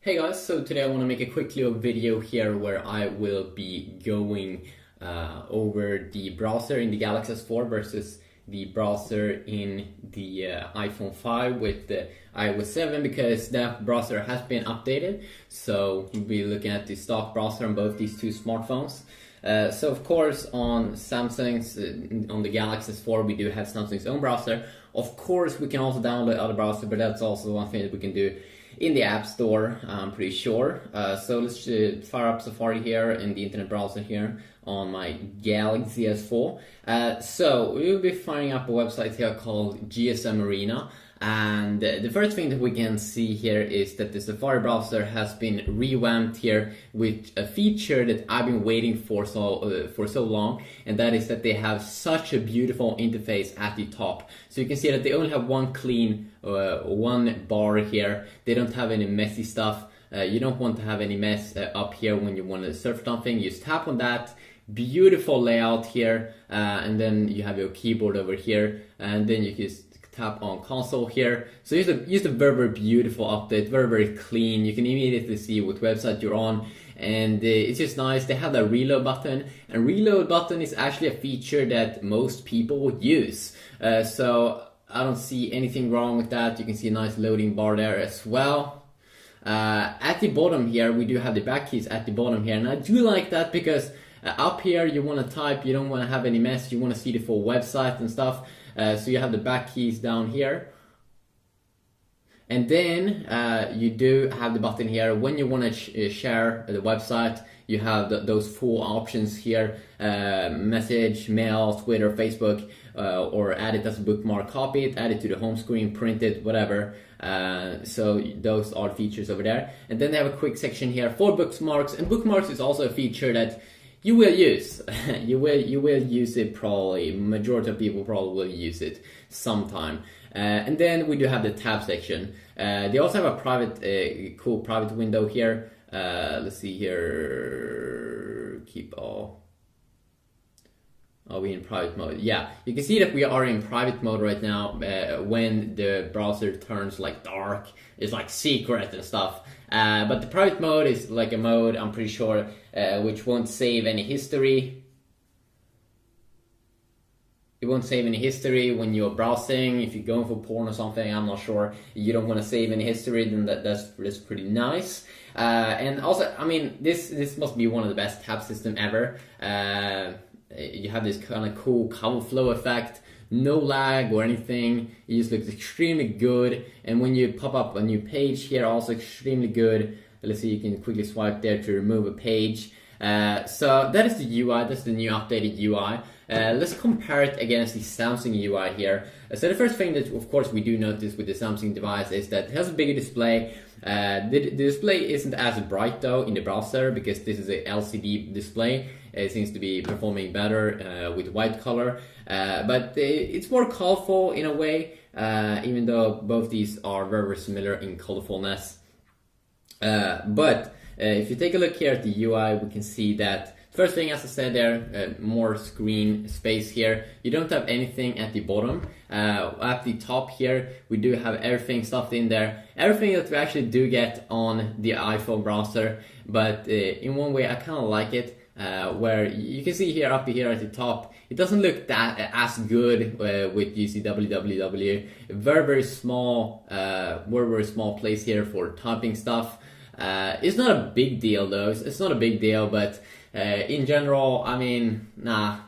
Hey guys, so today I want to make a quick little video here where I will be going over the browser in the Galaxy S4 versus the browser in the iPhone 5 with the iOS 7 because that browser has been updated. So you'll be looking at the stock browser on both these two smartphones. So of course on Samsung's, on the Galaxy S4 we do have Samsung's own browser. Of course we can also download other browsers, but that's also one thing that we can do in the App Store, I'm pretty sure. So let's fire up Safari here in the internet browser here on my Galaxy S4. So we will be firing up a website here called GSM Arena. And the first thing that we can see here is that the Safari browser has been revamped here with a feature that I've been waiting for so long, and that is that they have such a beautiful interface at the top. So you can see that they only have one clean one bar here. They don't have any messy stuff. You don't want to have any mess up here when you want to surf something. You just tap on that. Beautiful layout here, and then you have your keyboard over here, and then you can tap on console here. So just a very beautiful update, very clean. You can immediately see what website you're on, and it's just nice. They have that reload button, and reload button is actually a feature that most people would use. So I don't see anything wrong with that. You can see a nice loading bar there as well. At the bottom here, we do have the back keys at the bottom here, and I do like that because up here you want to type, you don't want to have any mess, you want to see the full website and stuff. So you have the back keys down here, and then you do have the button here when you want to share the website. You have those four options here: message, mail, Twitter, Facebook, or add it as a bookmark, copy it, add it to the home screen, print it, whatever. So those are features over there. And then they have a quick section here for bookmarks, and bookmarks is also a feature that you will use. you will use it probably. Majority of people probably will use it sometime. And then we do have the tab section. They also have a private, cool private window here. Let's see here. Keep all. Are we in private mode? Yeah, you can see that we are in private mode right now. When the browser turns like dark, it's like secret and stuff. But the private mode is like a mode, I'm pretty sure, which won't save any history. It won't save any history when you're browsing. If you're going for porn or something, I'm not sure. You don't want to save any history, then that's pretty nice. And also, I mean, this must be one of the best tab system ever. You have this kind of cool cover flow effect, no lag or anything. It just looks extremely good, and when you pop up a new page here, also extremely good. Let's see, you can quickly swipe there to remove a page. So that is the UI, that's the new updated UI. Let's compare it against the Samsung UI here. So the first thing that of course we do notice with the Samsung device is that it has a bigger display. The display isn't as bright though in the browser because this is a LCD display. It seems to be performing better with white color, but it's more colorful in a way, even though both these are very similar in colorfulness. But if you take a look here at the UI, we can see that first thing, as I said there, more screen space here. You don't have anything at the bottom. At the top here, we do have everything stuffed in there. Everything that we actually do get on the iPhone browser, but in one way I kind of like it. Where you can see here up here at the top, it doesn't look that as good with UC www. Very small, very small place here for typing stuff. It's not a big deal though. It's not a big deal, but in general, I mean, nah.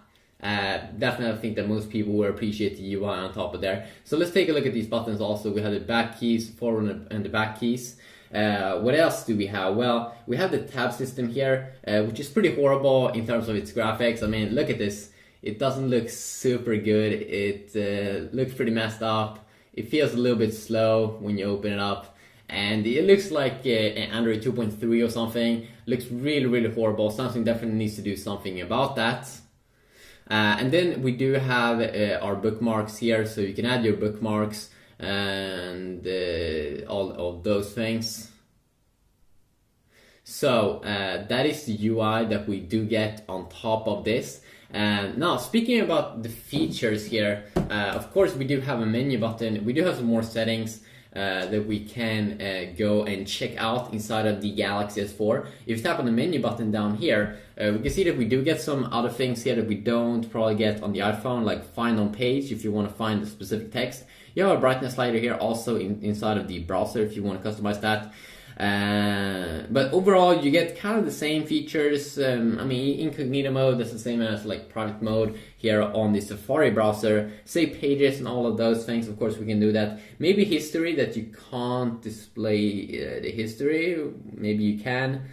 Definitely think that most people will appreciate the UI on top of there. So let's take a look at these buttons also. We have the back keys, forward and the back keys. What else do we have? Well, we have the tab system here, which is pretty horrible in terms of its graphics. I mean, look at this. It doesn't look super good. It looks pretty messed up. It feels a little bit slow when you open it up. And it looks like an Android 2.3 or something. Looks really horrible. Samsung definitely needs to do something about that. And then we do have our bookmarks here, so you can add your bookmarks and all of those things. So that is the UI that we do get on top of this. And now, speaking about the features here, of course we do have a menu button. We do have some more settings. that we can go and check out inside of the Galaxy S4. If you tap on the menu button down here, we can see that we do get some other things here that we don't probably get on the iPhone, like find on page if you want to find the specific text. You have a brightness slider here also inside of the browser if you want to customize that. But overall, you get kind of the same features. I mean, incognito mode, that's the same as like private mode here on the Safari browser. Save pages and all of those things, of course we can do that. Maybe history, that you can't display the history. Maybe you can.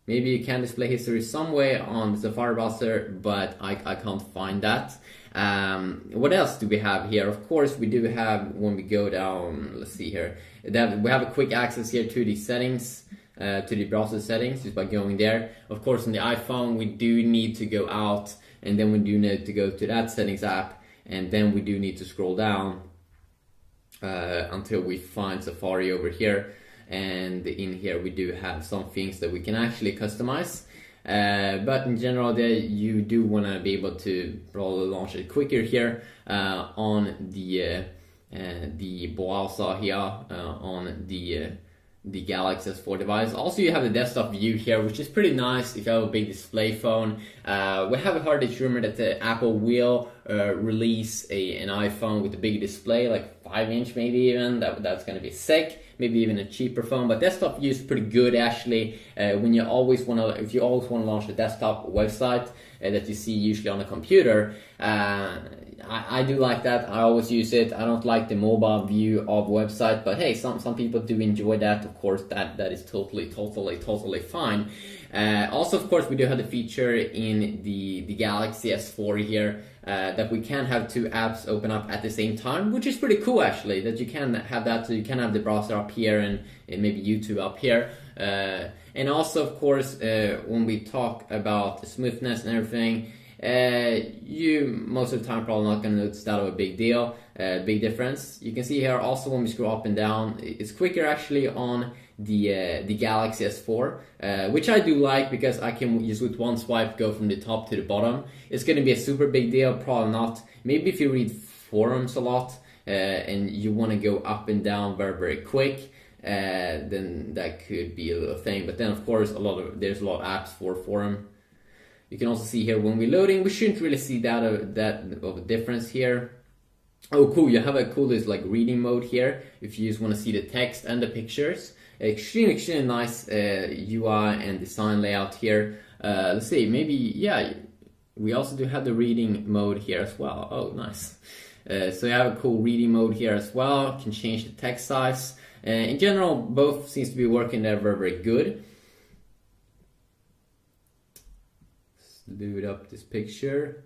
Maybe you can display history some way on the Safari browser, but I can't find that. What else do we have here? Of course, we do have, when we go down, let's see here, that we have a quick access here to the settings, to the browser settings, just by going there. Of course, on the iPhone, we do need to go out, and then we do need to go to that settings app, and then we do need to scroll down until we find Safari over here. And in here we do have some things that we can actually customize, but in general you do want to be able to probably launch it quicker here on the browser here on the Galaxy S4 device. Also, you have the desktop view here, which is pretty nice if you have a big display phone. We have heard this rumor that Apple will release an iPhone with a big display, like 5-inch maybe even. That's going to be sick. Maybe even a cheaper phone, but desktop view is pretty good actually. When you always want to, if you always want to launch a desktop website that you see usually on a computer, I do like that. I always use it. I don't like the mobile view of website, but hey, some people do enjoy that. Of course, that is totally fine. Also, of course, we do have the feature in the Galaxy S4 here that we can have two apps open up at the same time, which is pretty cool actually, that you can have that. So you can have the browser up here and maybe YouTube up here. And also, of course, when we talk about the smoothness and everything, you most of the time probably not going to notice that of a big deal, big difference. You can see here also when we scroll up and down, it's quicker actually on the Galaxy S4, which I do like because I can just with one swipe go from the top to the bottom. It's going to be a super big deal, probably not. Maybe if you read forums a lot and you want to go up and down very quick, then that could be a little thing. But then of course there's a lot of apps for forum. You can also see here when we're loading, we shouldn't really see that of a difference here. Oh cool, you have a cool like reading mode here if you just want to see the text and the pictures. Extremely nice UI and design layout here. Let's see, maybe, yeah, we also do have the reading mode here as well. Oh, nice. So you have a cool reading mode here as well. You can change the text size. In general, both seems to be working there very good. Let's load up this picture.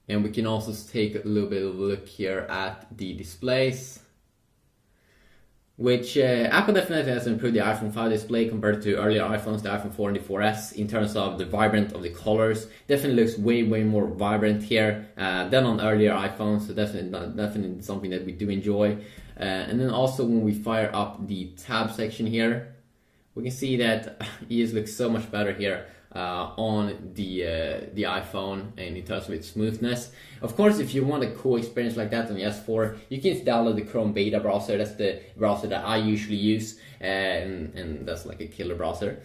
And we can also take a little bit of a look here at the displays, which Apple definitely has improved the iPhone 5 display compared to earlier iPhones, the iPhone 4 and the 4S, in terms of the vibrant of the colors. Definitely looks way more vibrant here than on earlier iPhones, so definitely something that we do enjoy. And then also when we fire up the tab section here, we can see that it just looks so much better here on the iPhone and in terms of its smoothness. Of course, if you want a cool experience like that on the S4, you can download the Chrome Beta browser. That's the browser that I usually use, and that's like a killer browser.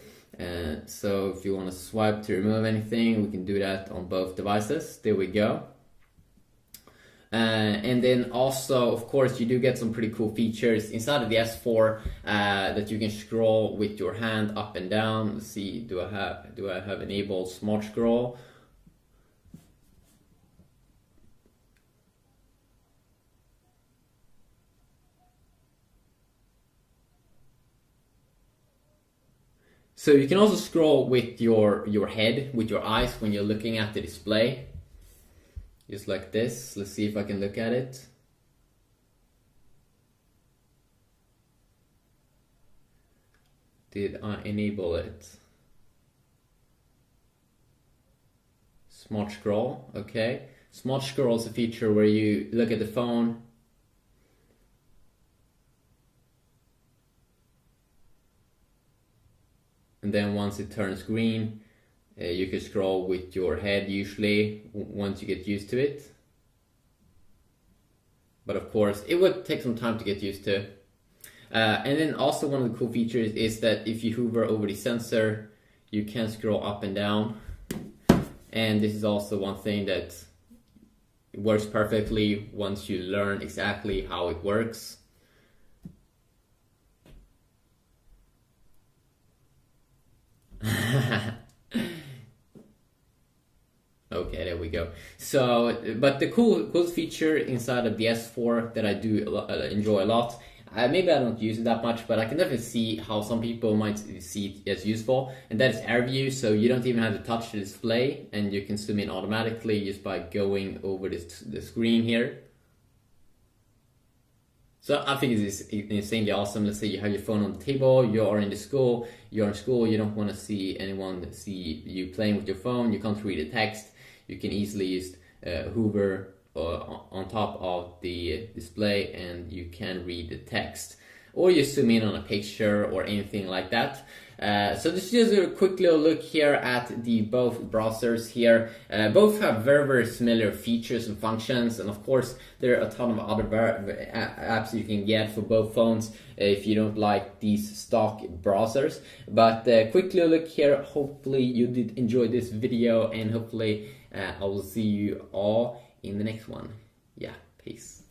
So if you want to swipe to remove anything, we can do that on both devices. There we go. And then also, of course, you do get some pretty cool features inside of the S4 that you can scroll with your hand up and down. Let's see, do I have enabled Smart Scroll? So you can also scroll with your head, with your eyes when you're looking at the display. Just like this. Let's see if I can look at it. Did I enable it? Smart Scroll, okay. Smart Scroll is a feature where you look at the phone and then once it turns green, you can scroll with your head usually once you get used to it. but of course it would take some time to get used to. And then also one of the cool features is that if you hover over the sensor, you can scroll up and down. And this is also one thing that works perfectly once you learn exactly how it works. Okay, there we go. So, but the coolest feature inside of the S4 that I do enjoy a lot, maybe I don't use it that much, but I can definitely see how some people might see it as useful, and that is Air View. So you don't even have to touch the display, and you can zoom in automatically just by going over the screen here. So I think it's insanely awesome. Let's say you have your phone on the table, you're in school, you don't want to see anyone see you playing with your phone, you can't read the text, you can easily just hover on top of the display and you can read the text. Or you zoom in on a picture or anything like that. So this is just a quick little look here at the both browsers here. Both have very similar features and functions, and of course there are a ton of other apps you can get for both phones if you don't like these stock browsers. But quick little look here. Hopefully you did enjoy this video, and hopefully I will see you all in the next one. Yeah, peace.